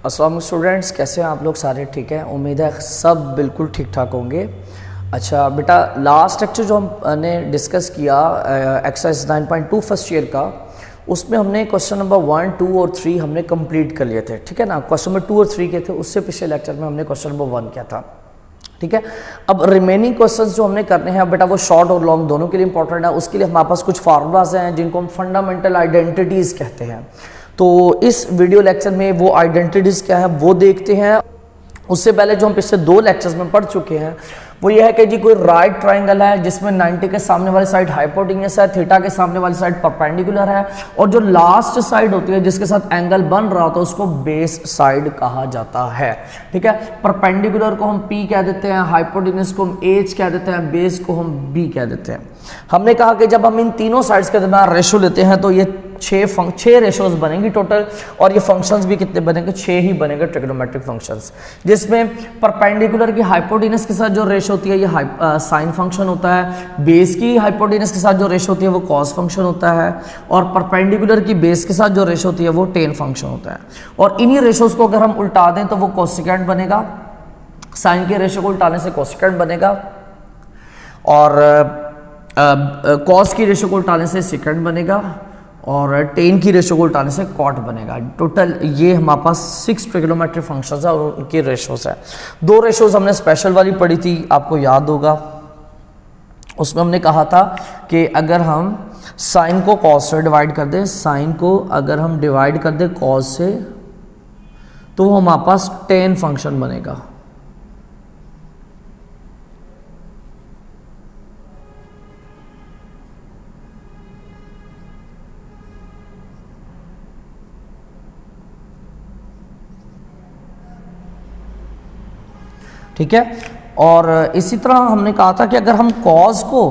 अस्सलाम स्टूडेंट्स, कैसे हैं आप लोग सारे? ठीक है, उम्मीद है सब बिल्कुल ठीक ठाक होंगे। अच्छा बेटा, लास्ट लेक्चर जो हमने डिस्कस किया एक्सरसाइज 9.2 फर्स्ट ईयर का, उसमें हमने क्वेश्चन नंबर 1, 2 और 3 हमने कंप्लीट कर लिए थे। ठीक है ना, क्वेश्चन नंबर 2 और 3 के थे, उससे पिछले लेक्चर में हमने क्वेश्चन नंबर 1 किया था। ठीक है, अब रिमेनिंग क्वेश्चंस जो हमने करने हैं बेटा, वो शॉर्ट और लॉन्ग दोनों के लिए इंपॉर्टेंट है। उसके लिए हमारे पास कुछ फार्मूलाज हैं जिनको हम फंडामेंटल आइडेंटिटीज़ कहते हैं। तो इस वीडियो लेक्चर में वो आइडेंटिटीज़ क्या है वो देखते हैं। उससे पहले जो हम पिछले 2 लेक्चर्स में पढ़ चुके हैं वो ये है कि जी कोई राइट ट्राइंगल है जिसमें 90 के सामने वाली साइड हाइपोटेन्यूस है, थीटा के सामने वाली साइड परपेंडिकुलर है, और जो लास्ट साइड होती है जिसके साथ एंगल बन रहा होता है उसको बेस साइड कहा जाता है। ठीक है, परपेंडिकुलर को हम P कह देते हैं, हाइपोटेन्यूस को हम H कह देते हैं, बेस को हम B कह देते हैं। हमने कहा कि जब हम इन तीनों साइड्स के दरमियान रेशो लेते हैं तो ये 6 रेशोज बनेंगी टोटल, और ये फंक्शंस भी कितने बनेंगे? 6 ही बनेंगे ट्रिग्नोमेट्रिक फंक्शंस, जिसमें परपेंडिकुलर की हाइपोटेन्यूस के साथ जो रेशो होती है ये साइन फंक्शन होता है, बेस की हाइपोटेन्यूस के साथ जो रेशो होती है वो कॉस फंक्शन होता है, और परपेंडिकुलर की बेस के साथ जो रेशो होती है वो टेन फंक्शन होता है। और इन्हीं रेशोज को अगर हम उल्टा दें तो वो कोसेकेंट बनेगा, साइन के रेशो को उल्टाने से कोसेकेंट बनेगा, और कॉस की रेशो को उल्टाने से सेकेंड बनेगा, और टेन की रेशो को उल्टाने से कॉट बनेगा। टोटल ये हमारे पास 6 ट्रिग्नोमेट्रिक फंक्शंस है और उनके रेशोज है। 2 रेशोज हमने स्पेशल वाली पढ़ी थी, आपको याद होगा। उसमें हमने कहा था कि अगर हम साइन को कॉस से डिवाइड कर दें, साइन को अगर हम डिवाइड कर दें कॉस से, तो हमारे पास टेन फंक्शन बनेगा। ठीक है, और इसी तरह हमने कहा था कि अगर हम कॉस को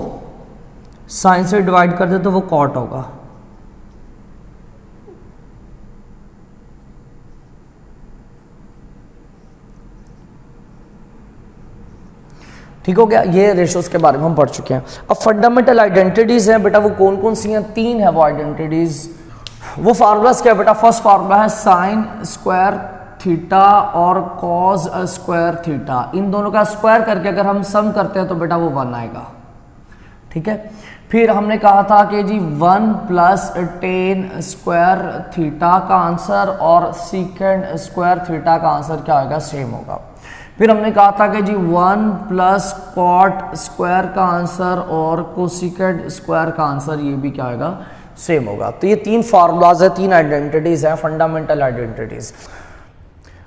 साइन से डिवाइड कर दे तो वो कॉट होगा। ठीक हो गया, ये रेशोज के बारे में हम पढ़ चुके हैं। अब फंडामेंटल आइडेंटिटीज हैं बेटा, वो कौन कौन सी हैं? 3 है वो आइडेंटिटीज। वो फार्मूलाज क्या है बेटा? फर्स्ट फार्मूला है साइन स्क्वायर थीटा और कॉस स्क्वायर थीटा, इन दोनों का स्क्वायर करके अगर हम सम करते हैं तो बेटा वो 1 आएगा। ठीक है, फिर हमने कहा था कि जी 1 प्लस टेन स्क्वायर थीटा का आंसर और सीकेंड स्क्वायर थीटा का आंसर क्या होगा? सेम होगा। फिर हमने कहा था कि जी 1 प्लस कॉट स्क्वायर का आंसर और कोसिकेंड स्क्वायर का आंसर ये भी क्या होगा? सेम होगा। तो ये 3 फार्मूलाज है, 3 आइडेंटिटीज है, फंडामेंटल आइडेंटिटीज।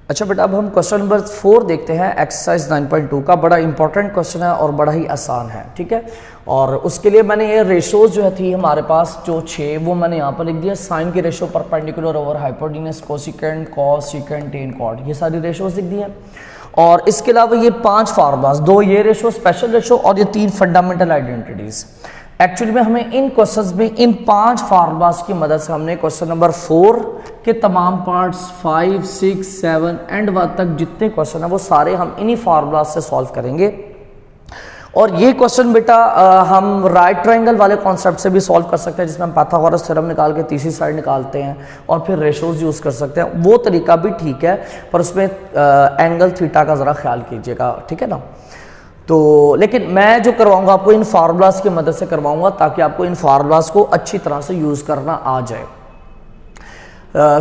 अच्छा बेटा, अब हम क्वेश्चन नंबर 4 देखते हैं एक्सरसाइज 9.2 का। बड़ा इंपॉर्टेंट क्वेश्चन है और बड़ा ही आसान है। ठीक है, और उसके लिए मैंने ये रेशोज जो है थी हमारे पास जो 6, वो मैंने यहाँ पर लिख दिया। साइन की ratio perpendicular over hypotenuse, cosecant, cos, secant, tan, cot, ये सारी रेशोज लिख दी हैं। और इसके अलावा ये 5 फार्मूलाज, 2 ये रेशो स्पेशल रेशो और ये 3 फंडामेंटल आइडेंटिटीज। एक्चुअली में हमें इन क्वेश्चंस में इन 5 फार्मूलाज की मदद से हमने क्वेश्चन नंबर 4 के तमाम पार्ट्स 5, 6, 7 एंड 1 तक जितने क्वेश्चन है वो सारे हम इन्हीं फार्मूलाज से सॉल्व करेंगे। और ये क्वेश्चन बेटा हम राइट ट्रायंगल वाले कॉन्सेप्ट से भी सॉल्व कर सकते हैं, जिसमें हम पाइथागोरस थ्योरम निकाल के तीसरी साइड निकालते हैं और फिर रेशोज यूज कर सकते हैं। वो तरीका भी ठीक है, पर उसमें एंगल थीटा का जरा ख्याल कीजिएगा। ठीक है ना, तो लेकिन मैं जो करवाऊंगा आपको इन फार्मूलाज की मदद से करवाऊंगा ताकि आपको इन फार्मूलाज को अच्छी तरह से यूज करना आ जाए।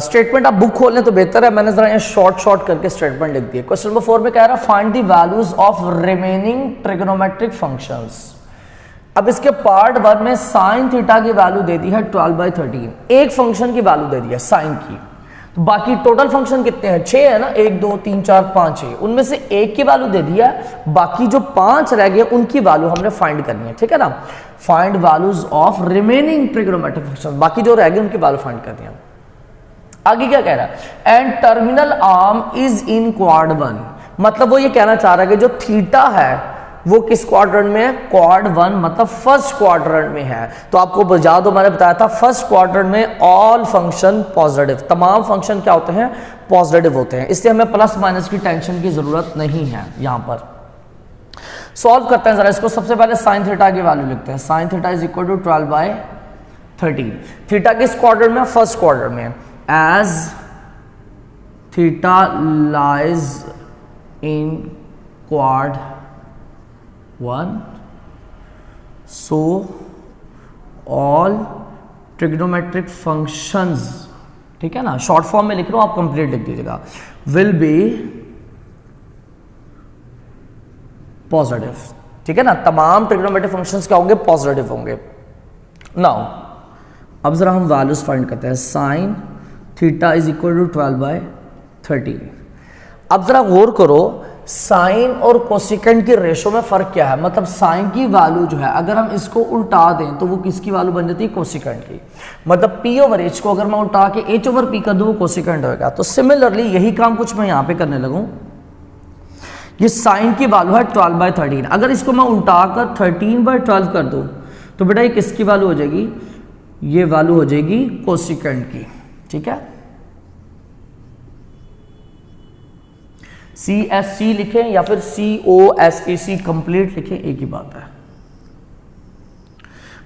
स्टेटमेंट आप बुक खोल लें तो बेहतर है, मैंने जरा शॉर्ट करके स्टेटमेंट लिख दिए। क्वेश्चन नंबर 4 में कह रहा है find the values of remaining trigonometric functions. अब इसके पार्ट 1 में साइन थीटा की वैल्यू दे दी है 12/13, एक फंक्शन की वैल्यू दे दी है साइन की। तो बाकी टोटल फंक्शन कितने हैं? 6 है ना, 1 2 3 4 5 है, उनमें से एक की वैल्यू दे दी है, बाकी जो 5 रह गए उनकी वैल्यू हमने फाइंड करनी है। ठीक है ना, find values of remaining trigonometric function, बाकी जो रह गए उनकी वैल्यू फाइंड करनी है। आगे क्या कह रहा है? And terminal arm is in quad 1, मतलब वो ये कहना चाह रहा है कि जो थीटा है वो किस क्वाड्रेंट में है? क्वाड 1, मतलब फर्स्ट क्वाड्रेंट में है। तो आपको याद हो मैंने बताया था फर्स्ट क्वाड्रेंट में ऑल फंक्शन पॉजिटिव, तमाम फंक्शन क्या होते हैं? पॉजिटिव होते हैं, इसलिए हमें प्लस माइनस की टेंशन की जरूरत नहीं है। यहां पर सॉल्व करते हैं जरा इसको। सबसे पहले साइन थीटा की वैल्यू लिखते हैं। Sine theta is equal to 12/13। Theta किस क्वाड्रेंट में? फर्स्ट क्वाड्रेंट में। As theta lies in quad 1, so all trigonometric functions, ठीक है ना, शॉर्ट फॉर्म में लिख रहा हूं, आप कंप्लीट लिख दीजिएगा, विल बी पॉजिटिव, ठीक है ना, तमाम ट्रिग्नोमेट्रिक फंक्शंस क्या होंगे, पॉजिटिव होंगे। नाउ अब जरा हम वैल्यूज फाइंड करते हैं। Sine theta is equal to 12/13। अब जरा गौर करो, साइन और कोसिकेंट की रेशो में फर्क क्या है, मतलब साइन की वैल्यू जो है अगर हम इसको उल्टा दें तो वो किसकी वैल्यू बन जाती है, कोसिकेंट की। मतलब p ओवर h को अगर मैं उल्टा के h ओवर p कर दूं वो कोसिकेंट होगा। तो सिमिलरली यही काम कुछ मैं यहां पे करने लगूं। ये साइन की वैल्यू है 12/13, अगर इसको मैं उल्टा कर 13/12 कर दूं तो बेटा ये किसकी वैल्यू हो जाएगी, ये वैल्यू हो जाएगी कोसिकेंट की, ठीक है। CSC लिखें या फिर COSEC कंप्लीट लिखें, एक ही बात है,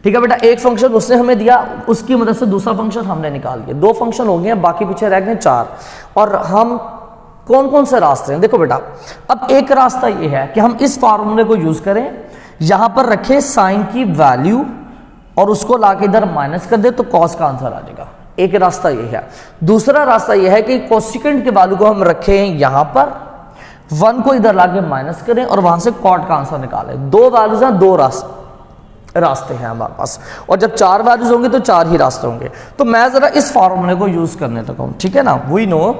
ठीक है बेटा। एक फंक्शन उसने हमें दिया, उसकी मदद से दूसरा फंक्शन हमने निकाल दिया, 2 फंक्शन हो गए, बाकी पीछे रह गए 4। और हम कौन कौन से रास्ते हैं, देखो बेटा, अब एक रास्ता ये है कि हम इस फार्मूले को यूज करें, यहां पर रखें साइन की वैल्यू और उसको लाके इधर माइनस कर दे तो कॉस का आंसर आ जाएगा। एक रास्ता ये है। दूसरा रास्ता ये है कि कोसिकेंट के वैल्यू को हम रखें यहां पर, 1 को इधर लाके माइनस करें और वहां से कॉट का आंसर निकालें। 2 वैल्यूज हैं, 2 रास्ते हैं हमारे पास, और जब 4 वैल्यूज होंगे तो 4 ही रास्ते होंगे। तो मैं जरा इस फार्मूले को यूज करने लगा हूं, ठीक है ना। We know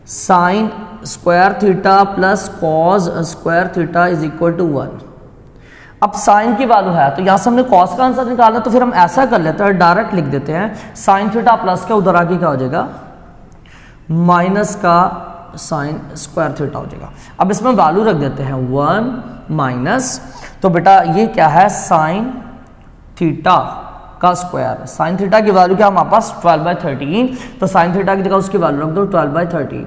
sine square theta plus cos square theta is equal to 1। अब साइन की वैल्यू है तो यहां से हमने कॉस का आंसर निकाला, तो फिर हम ऐसा कर लेते हैं, डायरेक्ट लिख देते हैं साइन थीटा प्लस का उधर आगे क्या हो जाएगा, माइनस का साइन स्क्वायर थीटा हो जाएगा। अब इसमें वैल्यू रख देते हैं 1 माइनस, तो बेटा ये क्या है, साइन थीटा का स्क्वायर। साइन थीटा की वैल्यू क्या हमारे पास 12/13, तो साइन थीटा की जगह उसकी वैल्यू रख दो 12/13,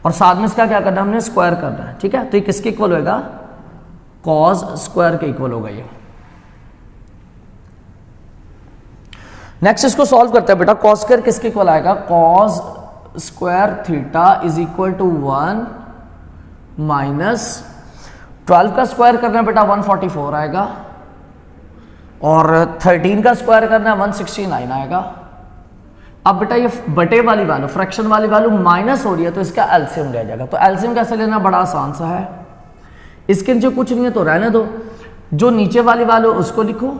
और साथ में इसका क्या करना है, हमने स्क्वायर करना है, ठीक है। तो ये किसके इक्वल होगा, कॉस स्क्वायर के इक्वल होगा ये। नेक्स्ट इसको सॉल्व करते हैं बेटा। कॉस स्क्वायर किसके इक्वल आएगा, cos square theta is equal to 1 minus 12 का स्क्वायर करना है बेटा 144 आएगा, और 13 का स्क्वायर करना है 169 आएगा। अब बेटा ये बटे वाली वैल्यू, फ्रैक्शन वाली वैल्यू माइनस हो रही है तो इसका एलसीएम ले जाएगा। तो एलसीएम कैसे लेना, बड़ा आसान सा है, इसके नीचे कुछ नहीं है तो रहने दो, जो नीचे वाली वैल्यू उसको लिखो,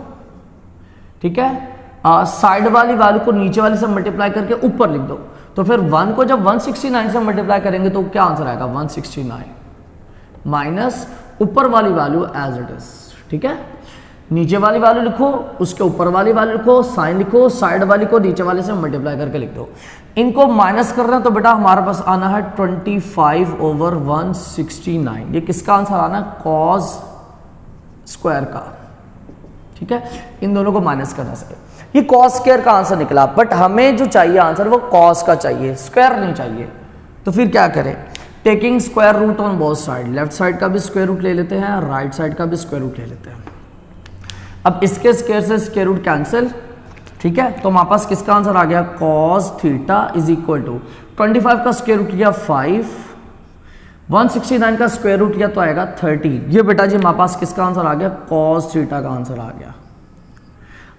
ठीक है। साइड वाली वैल्यू को नीचे वाली से मल्टीप्लाई करके ऊपर लिख दो, तो फिर 1 को जब 169 से मल्टीप्लाई करेंगे तो क्या आंसर आएगा, 169 माइनस ऊपर वाली वैल्यू एज इट इज, ठीक है। नीचे वाली वैल्यू लिखो, उसके ऊपर वाली वैल्यू लिखो, साइन लिखो, साइड वाली को नीचे वाले से मल्टीप्लाई करके लिख दो। इनको माइनस कर रहे हैं तो बेटा हमारे पास आना है 25/169। ये किसका आंसर आना है, कॉस स्क्वायर का, ठीक है। इन दोनों को माइनस करने से ये कॉस स्क्वायर का आंसर निकला, बट हमें जो चाहिए आंसर वो कॉस का चाहिए, स्क्वायर नहीं चाहिए। तो फिर क्या करें, taking square root on both side, left side का भी स्क्वायर रूट ले लेते हैं, राइट साइड का भी स्क्वायर रूट ले लेते हैं। अब इसके स्क्वायर से स्क्वायर रूट कैंसिल, ठीक है। तो हमारे पास किसका आंसर आ गया, cos theta is equal to 25 का स्क्वायर रूट लिया 5, 169 का स्क्वायर रूट लिया तो आएगा 13। ये बेटा जी हमारे पास किसका आंसर आ गया, कॉस थीटा का आंसर आ गया।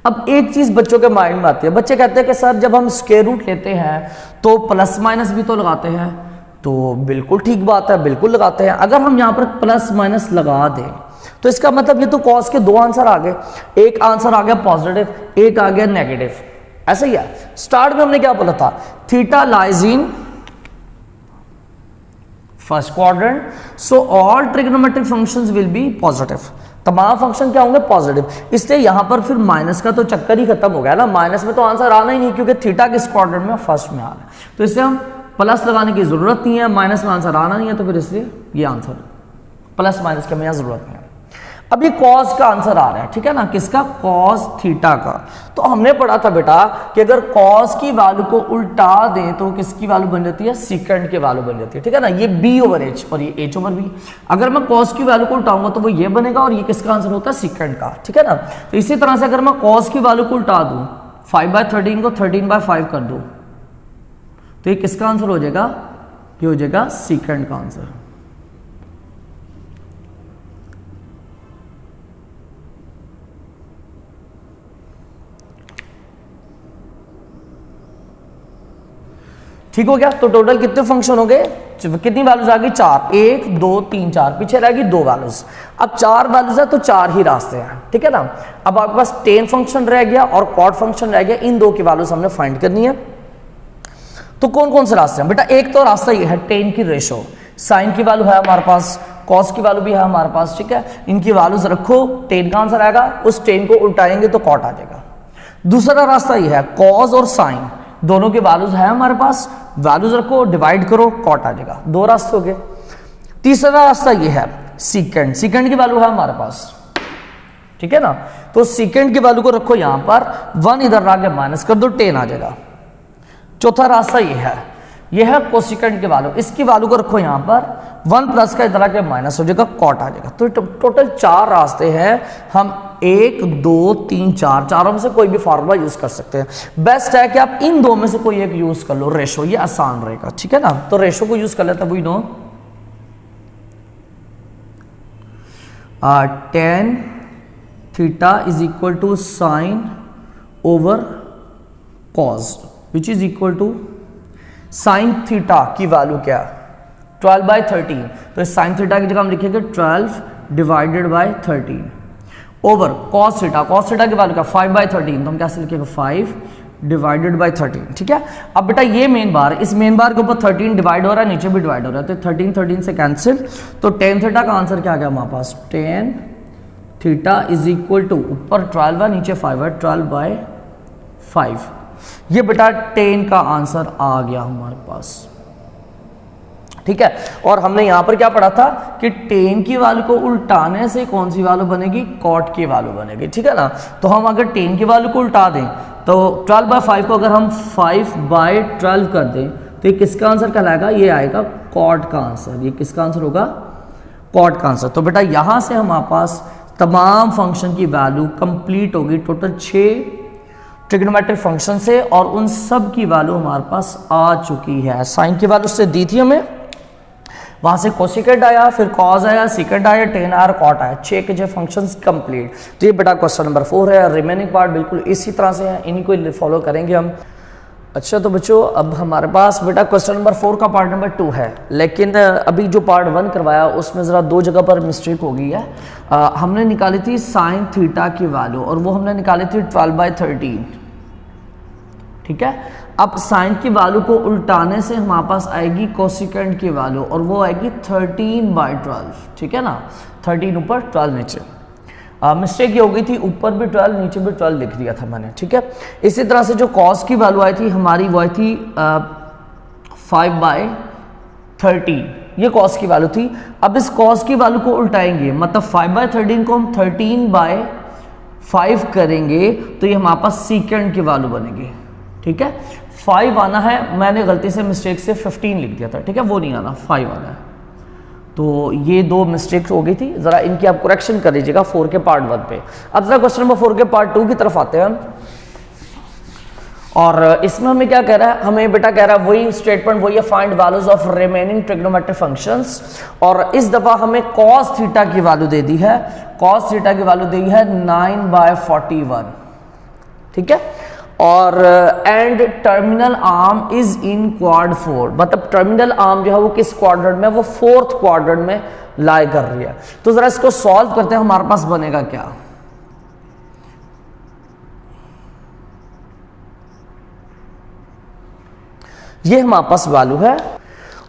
अब एक चीज बच्चों के माइंड में आती है, बच्चे कहते हैं कि सर जब हम स्क्वायर रूट लेते हैं तो प्लस माइनस भी तो लगाते हैं। तो बिल्कुल ठीक बात है, बिल्कुल लगाते हैं। अगर हम यहां पर प्लस माइनस लगा दें तो इसका मतलब ये तो कॉस के 2 आंसर आ गए, एक आंसर आ गया पॉजिटिव, एक आ गया नेगेटिव, ऐसा ही है। स्टार्ट में हमने क्या बोला था, theta lies in first quadrant, so all trigonometric functions will be positive. तमाम फंक्शन क्या होंगे, पॉजिटिव। इसलिए यहां पर फिर माइनस का तो चक्कर ही खत्म हो गया ना, माइनस में तो आंसर आना ही नहीं, क्योंकि थीटा किस क्वाड्रेंट में, फर्स्ट में आ रहा है। तो इससे हम प्लस लगाने की जरूरत नहीं है, माइनस में आंसर आना नहीं है, तो फिर इसलिए ये आंसर प्लस माइनस की हमें यहां जरूरत नहीं है। अब ये कॉस का आंसर आ रहा है, ठीक है ना, किसका, कॉस थीटा का। तो हमने पढ़ा था बेटा कि अगर कॉस की वैल्यू को उल्टा दें तो किसकी वैल्यू बन जाती है, सीकेंड की वैल्यू बन जाती है, ठीक है ना। ये b ओवर h और ये h ओवर b। अगर मैं कॉस की वैल्यू को उल्टाऊंगा तो वो ये बनेगा, और ये किसका आंसर होता है, सीकेंड का, ठीक है ना। तो इसी तरह से अगर मैं कॉस की वैल्यू को उल्टा दूं 5/13 को 13/5 कर दो, तो ये किसका आंसर हो जाएगा? ये हो जाएगा सीकेंड का आंसर। ठीक हो गया। तो टोटल कितने फंक्शन हो गए, कितनी वैल्यूज आ गई? 4, 1 2 3 4, पीछे रहेगी 2 वैल्यूज। अब 4 वैल्यूज है तो 4 ही रास्ते हैं, ठीक है ना। अब आपके पास टेन फंक्शन रह गया और कॉट फंक्शन रह गया, इन दो की वैल्यूज हमने फाइंड करनी है। तो कौन कौन से रास्ते हैं बेटा? एक तो रास्ता ये है टेन की रेशो, साइन की वैल्यू है हमारे पास, कॉस की वैल्यू भी है हमारे पास, ठीक है। इनकी वैल्यूज रखो, टेन का आंसर आएगा, उस टेन को उल्टाएंगे तो कॉट आ जाएगा। दूसरा रास्ता ये है कॉस और साइन, दोनों के वैल्यूज है हमारे पास, वैल्यूज रखो, डिवाइड करो, कॉट आ जाएगा। 2 रास्ते हो गए। तीसरा रास्ता ये है सीकेंड, सीकेंड की वैल्यू है हमारे पास, ठीक है ना। तो सीकेंड की वैल्यू को रखो यहां पर, 1 इधर आके माइनस कर दो, 10 आ जाएगा। चौथा रास्ता ये है कोसिकेंड की वैल्यू, इसकी वैल्यू को रखो यहां पर, 1 प्लस का इधर आके माइनस हो जाएगा, कॉट आ जाएगा। तो टोटल 4 रास्ते हैं, हम 1 2 3 4 चारों में से कोई भी फार्मूला यूज कर सकते हैं। बेस्ट है कि आप इन दो में से कोई एक यूज कर लो, रेशो, ये आसान रहेगा, ठीक है ना। तो रेशो को यूज कर लेते हैं, we know tan theta is equal to sine over cos, which is equal to sine theta की वैल्यू क्या है? 12/13। तो इस साइन थीटा की जगह हम लिखेंगे 12 divided by 13 over cos theta, cos theta की वैल्यू क्या? 5/13। तो हम कैसे लिखेंगे? 5 डिवाइडेड बाय 13, ठीक है। अब बेटा ये मेन बार, इस मेन बार के ऊपर 13 डिवाइड हो रहा है, नीचे भी डिवाइड हो रहा है, तो 13 से कैंसिल। तो tan थीटा का आंसर क्या आ गया हमारे पास? tan theta is equal to, ऊपर 12 है नीचे 5 है, 12/5। ये बेटा tan का आंसर आ गया हमारे पास, ठीक है। और हमने यहां पर क्या पढ़ा था कि tan की वैल्यू को उल्टाने से कौन सी वैल्यू बनेगी? cot की वैल्यू बनेगी, ठीक है ना। तो हम अगर tan की वैल्यू को उल्टा दें तो 12/5 को अगर हम 5/12 कर दें तो ये किसका आंसर कहलाएगा? ये आएगा cot का आंसर। ये किसका आंसर होगा? cot का आंसर। तो बेटा यहां से हमारे पास तमाम फंक्शन की वैल्यू कंप्लीट होगी, टोटल 6 ट्रिग्नोमेट्रिक फंक्शन से, और उन सब की वैल्यू हमारे पास आ चुकी है। साइन की वैल्यू से दी थी हमें, वहां से कोसिकेंड आया, फिर कॉस आया, सीकेंड आया, tan आया, कॉट आया, 6 के जो फंक्शंस कंप्लीट। तो ये बेटा क्वेश्चन नंबर 4 है। रिमेनिंग पार्ट बिल्कुल इसी तरह से है, इन्हीं को फॉलो करेंगे हम। अच्छा तो बच्चों अब हमारे पास बेटा क्वेश्चन नंबर 4 का पार्ट नंबर 2 है, लेकिन अभी जो पार्ट 1 करवाया उसमें ज़रा 2 जगह पर मिस्टेक हो गई है। हमने निकाली थी साइन थीटा की वैल्यू, और वो हमने निकाली थी 12/13, ठीक है। अब साइन की वैल्यू को उल्टाने से हमारे पास आएगी कोसिकेंड की वैल्यू, और वो आएगी 13/12, ठीक है ना। 13 ऊपर 12 नीचे, मिस्टेक ये हो गई थी, ऊपर भी 12 नीचे भी 12 लिख दिया था मैंने, ठीक है। इसी तरह से जो कॉस की वैल्यू आई थी हमारी, वो आई थी 5/13, ये कॉस की वैल्यू थी। अब इस कॉस की वैल्यू को उल्टाएंगे, मतलब 5/13 को हम 13/5 करेंगे तो ये हमारे पास सीकेंड की वैल्यू बनेगी, ठीक है। 5 आना है, मैंने गलती से मिस्टेक से 15 लिख दिया था, ठीक है, वो नहीं आना, 5 आना है। तो ये 2 मिस्टेक्स हो गई थी, जरा इनकी आप करेक्शन कर लीजिएगा 4 के पार्ट 1 पे। अब जरा क्वेश्चन नंबर 4 के पार्ट 2 की तरफ आते हैं हम, और इसमें हमें क्या कह रहा है? हमें बेटा कह रहा है वही स्टेटमेंट, वही है, find values of remaining trigonometric functions, और इस दफा हमें कॉस थीटा की वैल्यू दे दी है। कॉस थीटा की वैल्यू दी है 9/41, ठीक है। और and terminal arm is in quad 4, मतलब टर्मिनल आर्म जो है वो किस क्वाड्रेंट में? वो 4th क्वाड्रेंट में लाई कर रही है। तो जरा इसको सॉल्व करते हैं, हमारे पास बनेगा क्या? ये हमारे पास वैल्यू है,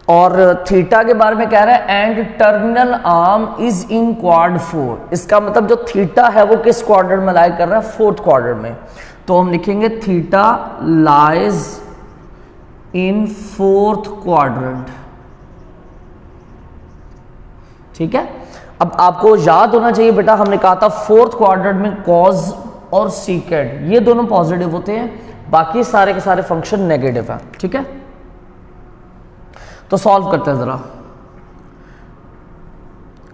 और थीटा के बारे में कह रहा है and terminal arm is in quad 4। इसका मतलब जो थीटा है वो किस क्वाड्रेंट में लाई कर रहा है? 4th क्वाड्रेंट में। तो हम लिखेंगे थीटा लाइज इन 4th क्वाड्रेंट, ठीक है। अब आपको याद होना चाहिए बेटा, हमने कहा था 4th क्वाड्रेंट में कॉस और सीकेंड ये दोनों पॉजिटिव होते हैं, बाकी सारे के सारे फंक्शन नेगेटिव है, ठीक है। तो सॉल्व करते हैं जरा।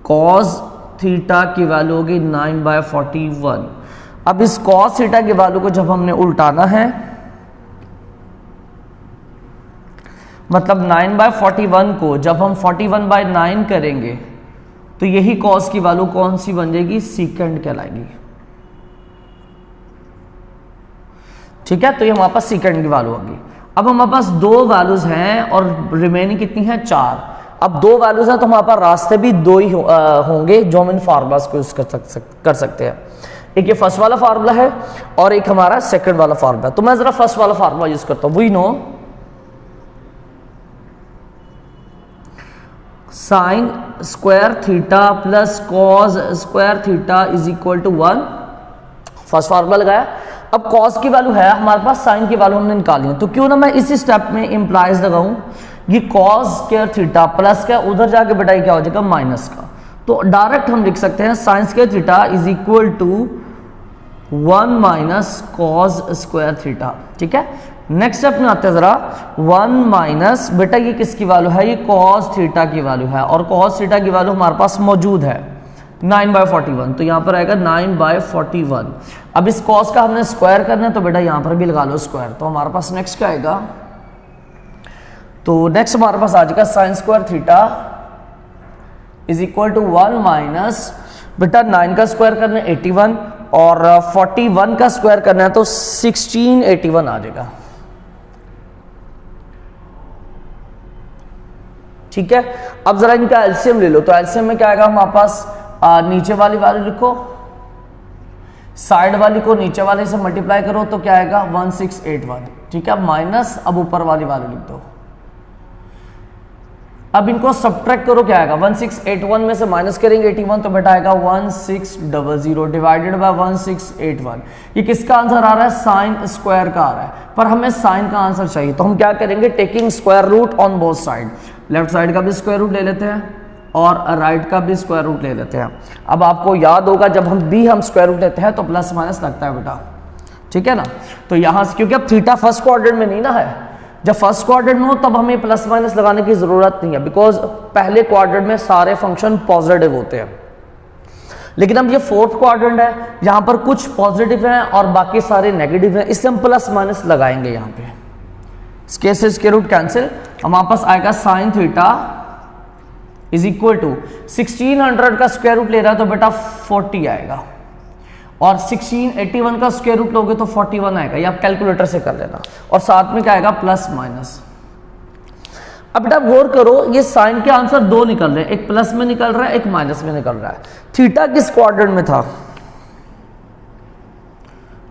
कॉस थीटा की वैल्यू होगी 9/41, अब इस cos थीटा की वैल्यू को जब हमने उल्टाना है, मतलब 9/41 को जब हम 41/9 करेंगे तो यही cos की वैल्यू कौन सी बन जाएगी, सीकेंड कहलाएगी। ठीक है, तो ये हमारे पास सीकेंड की वैल्यू होगी। अब हमारे पास दो वैल्यूज हैं और रिमेनिंग कितनी है, 4। अब दो वैल्यूज हैं तो हमारे पास रास्ते भी दो ही होंगे जो हम इन फार्मूलाज को यूज कर सकते हैं। एक ये फर्स्ट वाला फार्मूला है और एक हमारा सेकंड वाला फार्मूला। तो मैं जरा फर्स्ट वाला फार्मूला यूज करता हूं। We know sine square theta plus cos square theta is equal to 1। First formula लगाया। अब कॉस की वैल्यू है हमारे पास, साइन की वैल्यू हमने निकाली है, तो क्यों ना मैं इसी स्टेप में इंप्लाइज लगाऊं, ये कॉस स्क्वायर थीटा प्लस का उधर जाके बेटा क्या हो जाएगा, माइनस का। तो डायरेक्ट हम लिख सकते हैं sine square theta is equal to 1 minus cos square theta. ठीक है, नेक्स्ट स्टेप में आते हैं जरा, 1 माइनस बेटा ये किसकी वैल्यू है, ये कॉस थीटा की वैल्यू है और कॉस थीटा की वैल्यू हमारे पास मौजूद है 9/41, तो यहां पर आएगा 9/41। अब इस कॉस का हमने स्क्वायर करना है तो बेटा यहां पर भी लगा लो स्क्वायर, तो हमारे पास नेक्स्ट क्या आएगा, तो नेक्स्ट हमारे पास आ जाएगा sine square theta is equal to 1 minus बेटा 9 का स्क्वायर करना है 81 और 41 का स्क्वायर करना है तो 1681 आ जाएगा। ठीक है, अब जरा इनका एलसीएम ले लो, तो एलसीएम में क्या आएगा हमारे पास, नीचे वाली वैल्यू लिखो, साइड वाली को नीचे वाले से मल्टीप्लाई करो तो क्या आएगा 1681। ठीक है, माइनस अब ऊपर वाली वैल्यू लिख दो। अब इनको सब्ट्रैक्ट करो, क्या आएगा 1681 में से माइनस करेंगे 81 तो बेटा आएगा 1600 डिवाइडेड बाय 1681। ये किसका आंसर आ रहा है, साइन स्क्वायर का आ रहा है, पर हमें साइन का आंसर चाहिए तो हम क्या करेंगे, taking square root on both side, left side का भी स्क्वायर रूट ले लेते हैं और राइट का भी स्क्वायर रूट ले लेते हैं। अब आपको याद होगा जब हम स्क्वायर रूट लेते हैं तो प्लस माइनस लगता है बेटा। ठीक है ना, तो यहां से क्योंकि अब थीटा फर्स्ट क्वाड्रेंट में नहीं ना है, जब फर्स्ट क्वाड्रेंट में हो तब हमें प्लस माइनस लगाने की जरूरत नहीं है, बिकॉज पहले क्वाड्रेंट में सारे फंक्शन पॉजिटिव होते हैं। लेकिन अब ये फोर्थ क्वाड्रेंट है यहां पर कुछ पॉजिटिव है और बाकी सारे नेगेटिव है, इसलिए हम प्लस माइनस लगाएंगे यहाँ पे। इसके से इसके रूट कैंसिल, हमारे पास आएगा sine theta is equal to 1600 का स्क्वायर रूट ले रहा है तो बेटा 40 आएगा और 1681 का स्क्वायर रूट लोगे तो 41 आएगा, ये आप कैलकुलेटर से कर लेना, और साथ में क्या आएगा प्लस माइनस। अब बेटा गौर करो, ये साइन के आंसर दो निकल रहे हैं, एक प्लस में निकल रहा है एक माइनस में निकल रहा है। थीटा किस क्वाड्रेंट में था,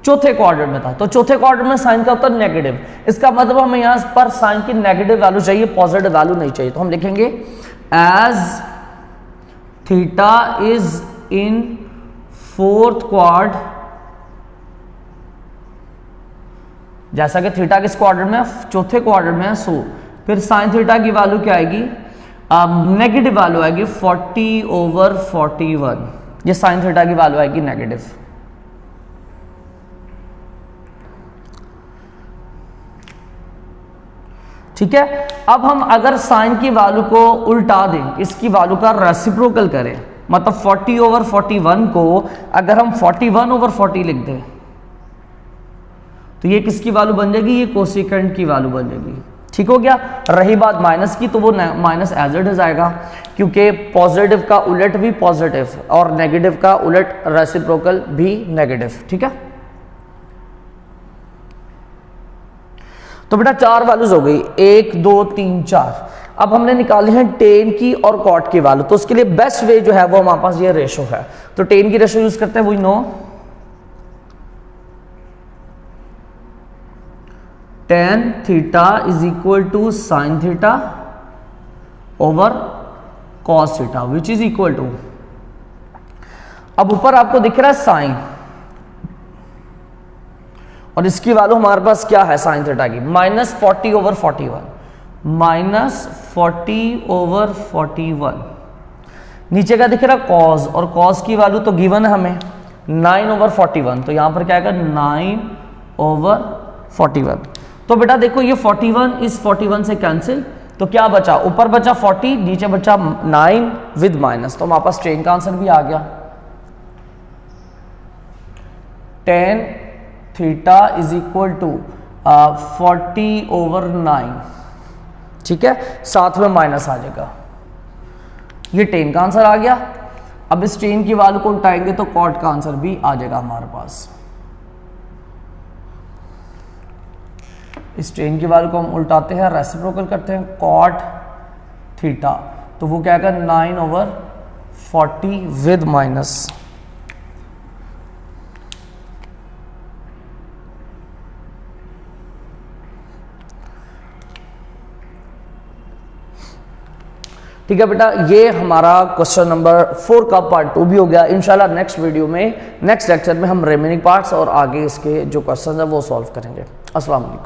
चौथे क्वाड्रेंट में था, तो चौथे क्वाड्रेंट में साइन का होता है नेगेटिव, इसका मतलब हमें यहां पर साइन की नेगेटिव वैल्यू चाहिए, पॉजिटिव वैल्यू नहीं चाहिए, तो हम लिखेंगे as theta is in fourth quad, जैसा कि थीटा किस क्वाड्रेंट में, चौथे क्वाड्रेंट में है, सो फिर साइन थीटा की वैल्यू क्या आएगी, नेगेटिव वैल्यू आएगी 40/41, ये साइन थीटा की वैल्यू आएगी नेगेटिव। ठीक है, अब हम अगर साइन की वैल्यू को उल्टा दें, इसकी वैल्यू का रेसिप्रोकल करें, मतलब 40/41 को अगर हम 41/40 लिख दें तो ये किसकी वैल्यू बन जाएगी, ये कोसेकेंट की वैल्यू बन जाएगी। ठीक हो गया। रही बात माइनस की तो वो माइनस एज इट इज आएगा, क्योंकि पॉजिटिव का उलट भी पॉजिटिव और नेगेटिव का उलट रेसिप्रोकल भी नेगेटिव। ठीक है, तो बेटा 4 वैल्यूज हो गई, 1 2 3 4। अब हमने निकाली है टेन की और कॉट की वैल्यू, तो उसके लिए बेस्ट वे जो है वो हमारे पास ये रेशो है, तो टेन की रेशो यूज करते हैं, we know tan theta is equal to sine theta over cos theta which is equal to, अब ऊपर आपको दिख रहा है साइन और इसकी वैल्यू हमारे पास क्या है साइन थीटा की, -40/41, -40/41। नीचे का दिख रहा कॉस, और कॉस की वैल्यू तो गिवन है हमें 9/41, तो यहां पर क्या आएगा 9/41। तो बेटा देखो ये 41 इस 41 से कैंसिल, तो क्या बचा, ऊपर बचा 40, नीचे बचा 9 विद माइनस, तो हमारे पास टेन का आंसर भी आ गया। Tan theta is equal to 40/9, ठीक है, साथ में माइनस आ जाएगा। ये टेन का आंसर आ गया। अब इस टेन की वैल्यू को उल्टाएंगे तो कॉट का आंसर भी आ जाएगा हमारे पास। इस टेन की वैल्यू को हम उल्टाते हैं, रेसिप्रोकल करते हैं, कॉट थीटा, तो वो क्या आएगा 9/40 विद माइनस। ठीक है बेटा, ये हमारा क्वेश्चन नंबर 4 का पार्ट 2 भी हो गया। इंशाल्लाह नेक्स्ट वीडियो में, नेक्स्ट लेक्चर में हम रिमेनिंग पार्ट्स और आगे इसके जो क्वेश्चन है वो सॉल्व करेंगे। अस्सलाम वालेकुम।